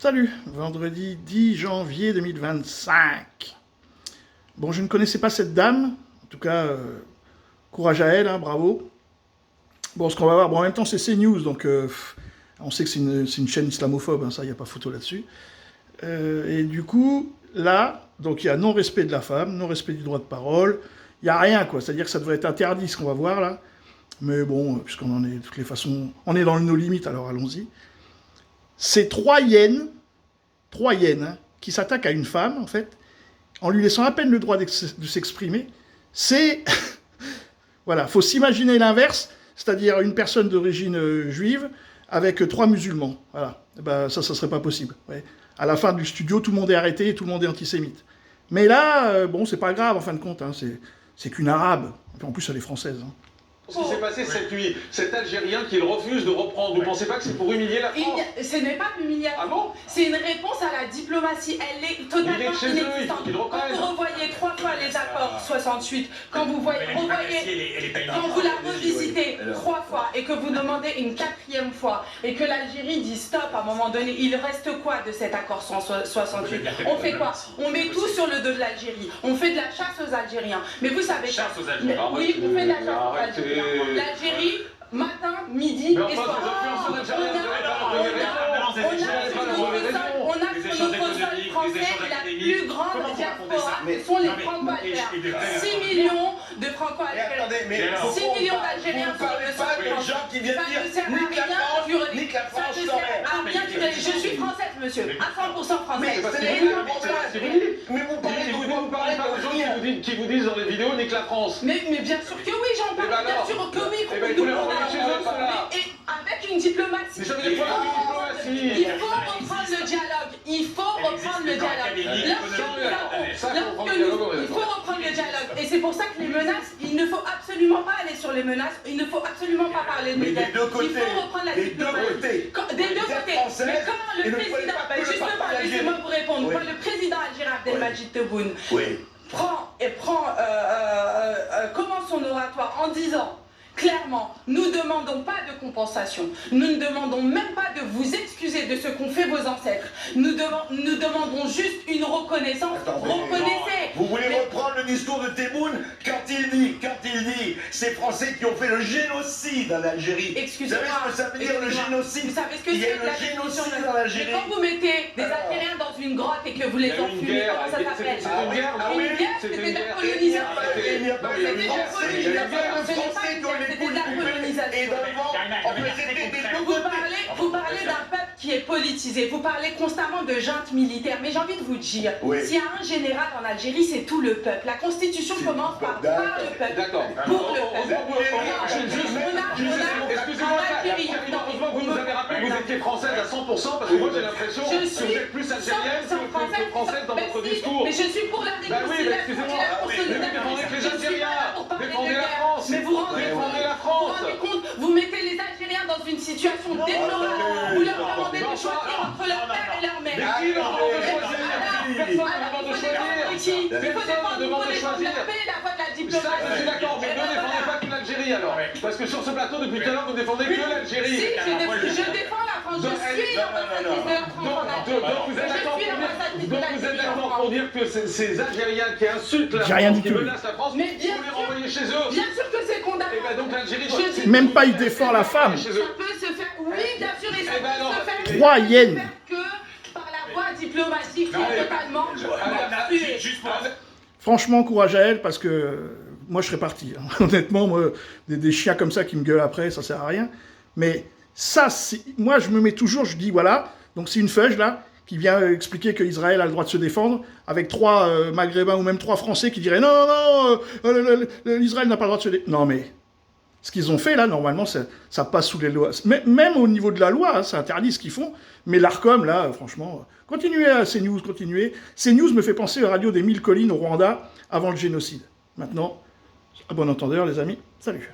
Salut, vendredi 10 janvier 2025. Bon, je ne connaissais pas cette dame, en tout cas, courage à elle, hein, bravo. Bon, ce qu'on va voir, bon, en même temps, c'est CNews, donc on sait que c'est une chaîne islamophobe, hein, ça, il n'y a pas photo là-dessus. Et du coup, là, donc il y a non-respect de la femme, non-respect du droit de parole, il n'y a rien, quoi. C'est-à-dire que ça devrait être interdit, ce qu'on va voir, là. Mais bon, puisqu'on en est, de toutes les façons, on est dans nos limites, alors allons-y. C'est trois hyènes, hein, qui s'attaquent à une femme, en fait, en lui laissant à peine le droit de s'exprimer. C'est... voilà, faut s'imaginer l'inverse, c'est-à-dire une personne d'origine juive avec trois musulmans. Voilà, et ben, ça serait pas possible. Ouais. À la fin du studio, tout le monde est arrêté et tout le monde est antisémite. Mais là, bon, c'est pas grave, en fin de compte, hein, c'est qu'une arabe. En plus, elle est française. Hein. Ce qui s'est passé cette nuit, cet Algérien qu'il refuse de reprendre, vous ne pensez pas que c'est pour humilier la France? Ce n'est pas l'humiliation, ah bon, c'est une réponse à la diplomatie. Elle est totalement inexistante. Quand vous revoyez 3 fois les accords 68, quand vous quand vous la revisitez 3 fois et que vous demandez une 4e fois et que l'Algérie dit stop à un moment donné, il reste quoi de cet accord 68? On fait quoi? On met tout sur le dos de l'Algérie. On fait de la chasse aux Algériens. Mais vous savez chasse aux Algériens. Oui, on fait de la chasse aux Algériens. L'Algérie, matin, midi et soir. On a sur notre sol français la plus grande diaspora, ce sont les franco-algériens. 6 millions de franco-algériens. 6 millions d'Algériens sur le sol français. Ça ne sert à rien. Ça ne sert à rien. Je suis française, monsieur, à 100% française. Mais vous parlez pas aux gens qui vous disent dans les vidéos nique la France. Mais bien sûr que oui, j'en parle. Bien sûr que oui. Et avec une diplomatie. Mais ça veut dire quoi avec une diplomatie? Il faut reprendre le dialogue. Il faut reprendre le dialogue. Il faut reprendre le dialogue. Et c'est pour ça que les menaces, il ne faut absolument pas aller sur les menaces. Il ne faut absolument pas parler de médias. Il faut reprendre la diplomatie. Des deux côtés. Mais quand le président, justement, laissez-moi vous répondre, quand le président algérien Abdelmadjid Tebboune commence son oratoire en disant clairement, nous ne demandons pas de compensation, nous ne demandons même pas de vous excuser de ce qu'ont fait vos ancêtres, nous demandons juste une reconnaissance. Reconnaissez. Vous voulez reprendre le discours de Tebboune quand il dit ces Français qui ont fait le génocide en Algérie. Excusez-moi. Vous savez ce que ça veut dire le génocide? Vous savez ce que il y a c'est le génocide en Algérie. Mais quand vous mettez des Algériens dans une grotte et que vous les enfumez, comment ça s'appelle? Une guerre, c'était de la colonisation. C'était de la colonisation. Vous parlez d'un peuple qui est politisé, vous parlez constamment de junte militaire, mais j'ai envie de vous dire, s'il y a un général en Algérie, c'est tout le peuple. La constitution commence par le peuple. D'accord. Pour le peuple. Excusez-moi, heureusement que vous nous avez rappelé que vous étiez française à 100%, parce que moi j'ai l'impression que vous êtes plus algérienne que française dans votre discours. Mais je suis pour la réconciliation et la consolidation. Défendez que les Algériens, défendez la France. Mais vous rendez compte, vous mettez les Algériens dans une situation déplorable. Vous leur demandez de choisir entre leur père et leur mère. Mais qui leur demande de choisir? Personne ne demande de choisir. Personne ne demande de choisir. Je suis d'accord, mais ne défendez pas que l'Algérie alors. Parce que sur ce plateau, depuis tout à l'heure, vous défendez que l'Algérie. Si, je défends la France. Je suis l'ambassadrice de la France en Algérie. Donc vous êtes d'accord pour dire que ces Algériens qui insultent la rien France, dit qui tout. menacent la France, vous les renvoyez chez eux? Bien sûr que c'est condamnable. Et bien donc l'Algérie doit... Même pas il défend la femme. Ça peut se faire, oui, bien sûr, et ça peut se faire. Trois hyènes. Que par la voie diplomatique qui est totalement tuée. Franchement, courage à elle, parce que moi, je serais parti. Hein. Honnêtement, moi, des chiens comme ça qui me gueulent après, ça sert à rien. Mais ça, moi, je me mets toujours, je dis, voilà, donc c'est une feuge, là, qui vient expliquer qu'Israël a le droit de se défendre, avec 3 Maghrébins ou même 3 Français qui diraient, non, l'Israël n'a pas le droit de se défendre. Non, mais ce qu'ils ont fait, là, normalement, ça passe sous les lois. Même au niveau de la loi, hein, c'est interdit ce qu'ils font. Mais l'ARCOM, là, franchement, continuez à CNews, continuez. CNews me fait penser aux radios des 1000 collines au Rwanda avant le génocide. Maintenant, à bon entendeur, les amis, salut.